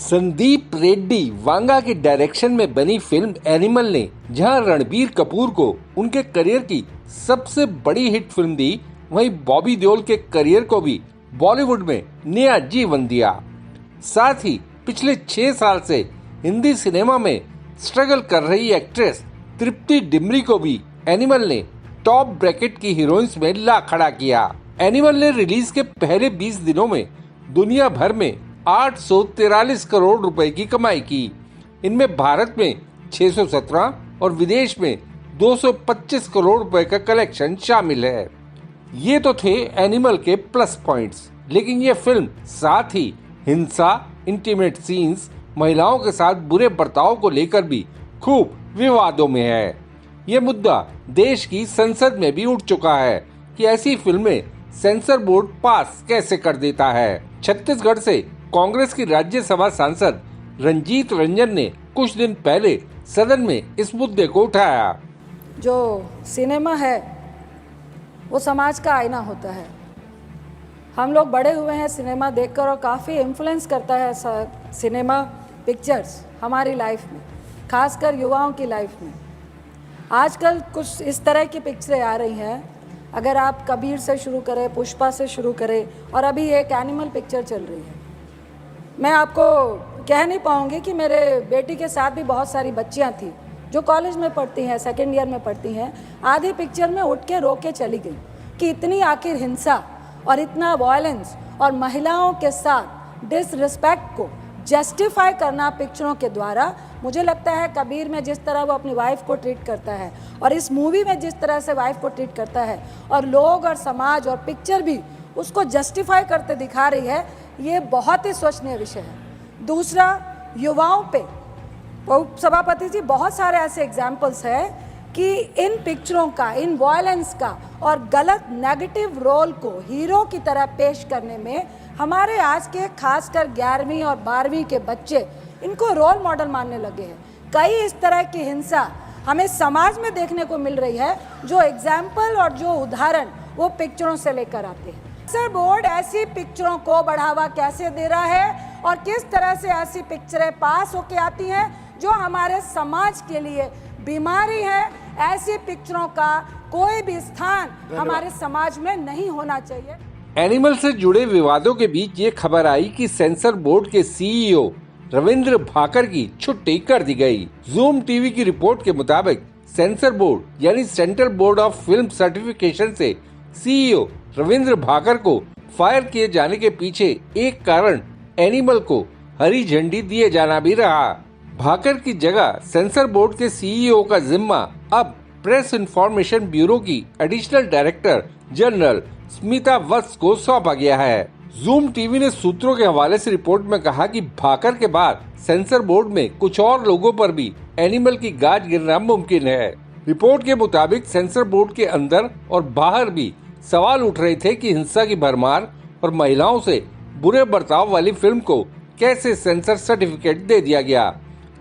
संदीप रेड्डी वांगा के डायरेक्शन में बनी फिल्म एनिमल ने जहां रणबीर कपूर को उनके करियर की सबसे बड़ी हिट फिल्म दी, वहीं बॉबी देओल के करियर को भी बॉलीवुड में नया जीवन दिया। साथ ही पिछले 6 साल से हिंदी सिनेमा में स्ट्रगल कर रही एक्ट्रेस तृप्ति डिमरी को भी एनिमल ने टॉप ब्रैकेट की हीरोइंस में ला खड़ा किया। एनिमल ने रिलीज के पहले 20 दिनों में दुनिया भर में 843 करोड़ रुपए की कमाई की। इनमें भारत में 617 और विदेश में 225 करोड़ रुपए का कलेक्शन शामिल है। ये तो थे एनिमल के प्लस पॉइंट्स, लेकिन ये फिल्म साथ ही हिंसा, इंटीमेट सीन्स, महिलाओं के साथ बुरे बर्ताव को लेकर भी खूब विवादों में है। ये मुद्दा देश की संसद में भी उठ चुका है कि ऐसी फिल्में सेंसर बोर्ड पास कैसे कर देता है। छत्तीसगढ़ से कांग्रेस की राज्यसभा सांसद रंजीत रंजन ने कुछ दिन पहले सदन में इस मुद्दे को उठाया। जो सिनेमा है वो समाज का आईना होता है। हम लोग बड़े हुए हैं सिनेमा देखकर और काफ़ी इन्फ्लुएंस करता है सिनेमा पिक्चर्स हमारी लाइफ में, खासकर युवाओं की लाइफ में। आजकल कुछ इस तरह की पिक्चरें आ रही हैं। अगर आप कबीर से शुरू करें, पुष्पा से शुरू करें और अभी एक एनिमल पिक्चर चल रही है। मैं आपको कह नहीं पाऊँगी कि मेरे बेटी के साथ भी बहुत सारी बच्चियाँ थी जो कॉलेज में पढ़ती हैं, सेकेंड ईयर में पढ़ती हैं। आधी पिक्चर में उठ के रो के चली गई कि इतनी आखिर हिंसा और इतना वायलेंस और महिलाओं के साथ डिसरिस्पेक्ट को जस्टिफाई करना पिक्चरों के द्वारा, मुझे लगता है कबीर में जिस तरह वो अपनी वाइफ को ट्रीट करता है और इस मूवी में जिस तरह से वाइफ को ट्रीट करता है और लोग और समाज और पिक्चर भी उसको जस्टिफाई करते दिखा रही है, ये बहुत ही सोचनीय विषय है। दूसरा, युवाओं पे सभापति जी बहुत सारे ऐसे एग्जाम्पल्स हैं कि इन पिक्चरों का, इन वायलेंस का और गलत नेगेटिव रोल को हीरो की तरह पेश करने में हमारे आज के खासकर 11वीं और 12वीं के बच्चे इनको रोल मॉडल मानने लगे हैं। कई इस तरह की हिंसा हमें समाज में देखने को मिल रही है, जो एग्जाम्पल और जो उदाहरण वो पिक्चरों से लेकर आते हैं। सेंसर बोर्ड ऐसी पिक्चरों को बढ़ावा कैसे दे रहा है और किस तरह से ऐसी पिक्चरें पास होके आती हैं जो हमारे समाज के लिए बीमारी है। ऐसी पिक्चरों का कोई भी स्थान हमारे समाज में नहीं होना चाहिए। एनिमल से जुड़े विवादों के बीच ये खबर आई कि सेंसर बोर्ड के सीईओ रविंद्र भाकर की छुट्टी कर दी गई। जूम टीवी की रिपोर्ट के मुताबिक सेंसर बोर्ड यानी central board of film certification से सीईओ रविंद्र भाकर को फायर किए जाने के पीछे एक कारण एनिमल को हरी झंडी दिए जाना भी रहा। भाकर की जगह सेंसर बोर्ड के सीईओ का जिम्मा अब प्रेस इंफॉर्मेशन ब्यूरो की additional director general Smita Vats को सौंपा गया है। जूम टीवी ने सूत्रों के हवाले से रिपोर्ट में कहा कि भाकर के बाद सेंसर बोर्ड में कुछ और लोगों पर भी एनिमल की गाज गिरना मुमकिन है। रिपोर्ट के मुताबिक सेंसर बोर्ड के अंदर और बाहर भी सवाल उठ रहे थे कि हिंसा की भरमार और महिलाओं से बुरे बर्ताव वाली फिल्म को कैसे सेंसर सर्टिफिकेट दे दिया गया,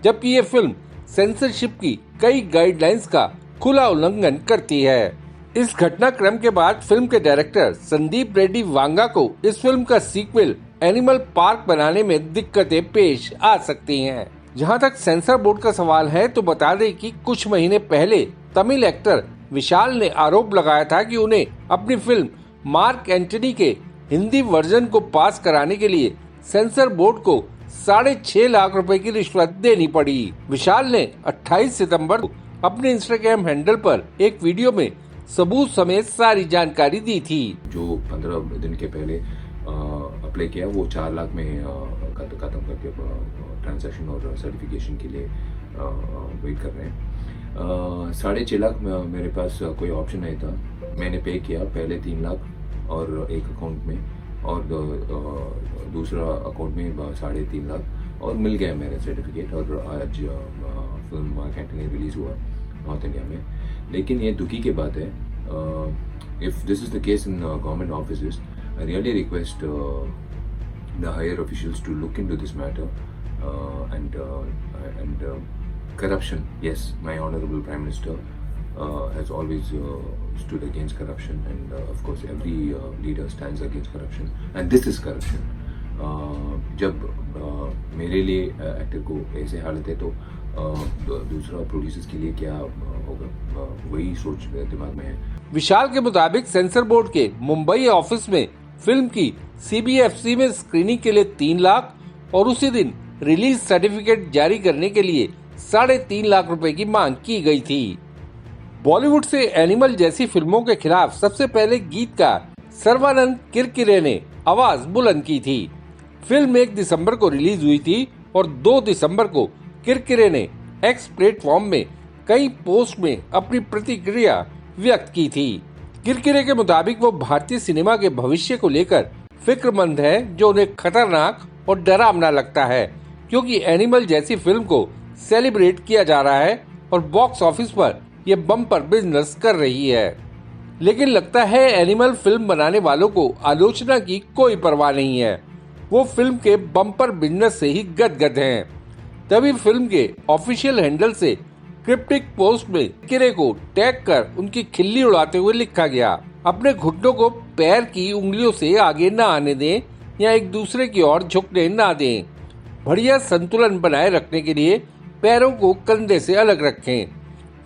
जबकि ये फिल्म सेंसरशिप की कई गाइडलाइंस का खुला उल्लंघन करती है। इस घटनाक्रम के बाद फिल्म के डायरेक्टर संदीप रेड्डी वांगा को इस फिल्म का सीक्वल एनिमल पार्क बनाने में दिक्कतें पेश आ सकती हैं। जहां तक सेंसर बोर्ड का सवाल है तो बता दें कि कुछ महीने पहले तमिल एक्टर विशाल ने आरोप लगाया था कि उन्हें अपनी फिल्म मार्क एंटनी के हिंदी वर्जन को पास कराने के लिए सेंसर बोर्ड को 6.5 लाख रुपए की रिश्वत देनी पड़ी। विशाल ने 28 सितंबर को अपने इंस्टाग्राम हैंडल पर एक वीडियो में सबूत समेत सारी जानकारी दी थी। जो 15 दिन के पहले अप्लाई किया वो 4 लाख में खत्म करके ट्रांजैक्शन और सर्टिफिकेशन के लिए वेट कर रहे हैं। 6.5 लाख मेरे पास कोई ऑप्शन नहीं था। मैंने पे किया पहले 3 लाख और एक अकाउंट में और दूसरा अकाउंट में 3.5 लाख और मिल गया मेरा सर्टिफिकेट। और आज फिल्म मार्क एंटनी रिलीज हुआ नॉर्थ इंडिया में। लेकिन ये दुखी की बात है, if this is the case in government offices, I really request the higher officials to look into this matter and corruption. Yes, my honorable Prime Minister has always stood against corruption, and of course every leader stands against corruption, and this is corruption. जब मेरे लिए actor को ऐसे हालत है तो दूसरा producers के लिए क्या होगा, वही सोच दिमाग में है। विशाल के मुताबिक सेंसर बोर्ड के मुंबई ऑफिस में फिल्म की CBFC में स्क्रीनिंग के लिए 3 लाख और उसी दिन रिलीज सर्टिफिकेट जारी करने के लिए 3.5 लाख रुपए की मांग की गई थी। बॉलीवुड से एनिमल जैसी फिल्मों के खिलाफ सबसे पहले गीतकार सर्वानंद किरकिरे ने आवाज बुलंद की थी। फिल्म 1 दिसंबर को रिलीज हुई थी और 2 दिसंबर को किरकिरे ने X प्लेटफॉर्म में कई पोस्ट में अपनी प्रतिक्रिया व्यक्त की थी। किरकिरे के मुताबिक वो भारतीय सिनेमा के भविष्य को लेकर फिक्रमंद है, जो उन्हें खतरनाक और डरावना लगता है क्योंकि एनिमल जैसी फिल्म को सेलिब्रेट किया जा रहा है और बॉक्स ऑफिस पर यह बम्पर बिजनेस कर रही है। लेकिन लगता है एनिमल फिल्म बनाने वालों को आलोचना की कोई परवाह नहीं है, वो फिल्म के बम्पर बिजनेस से ही गदगद हैं। तभी फिल्म के ऑफिशियल हैंडल से क्रिप्टिक पोस्ट में किरकिरे को टैग कर उनकी खिल्ली उड़ाते हुए लिखा गया, अपने घुटनों को पैर की उंगलियों से आगे न आने दें या एक दूसरे की ओर झुकने न दें। बढ़िया संतुलन बनाए रखने के लिए पैरों को कंधे से अलग रखें।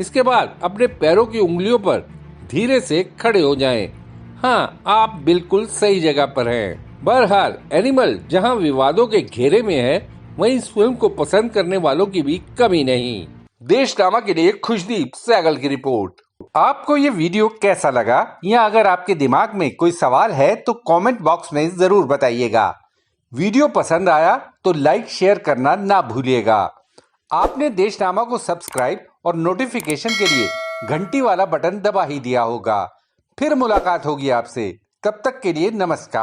इसके बाद अपने पैरों की उंगलियों पर धीरे से खड़े हो जाएं। हाँ, आप बिल्कुल सही जगह पर हैं। बहरहाल एनिमल जहां विवादों के घेरे में है, वहीं इस फिल्म को पसंद करने वालों की भी कमी नहीं। देशनामा के लिए खुशदीप सहगल की रिपोर्ट। आपको ये वीडियो कैसा लगा, या अगर आपके दिमाग में कोई सवाल है तो कमेंट बॉक्स में जरूर बताइएगा। वीडियो पसंद आया तो लाइक शेयर करना ना भूलिएगा। आपने देशनामा को सब्सक्राइब और नोटिफिकेशन के लिए घंटी वाला बटन दबा ही दिया होगा। फिर मुलाकात होगी आपसे, तब तक के लिए नमस्कार।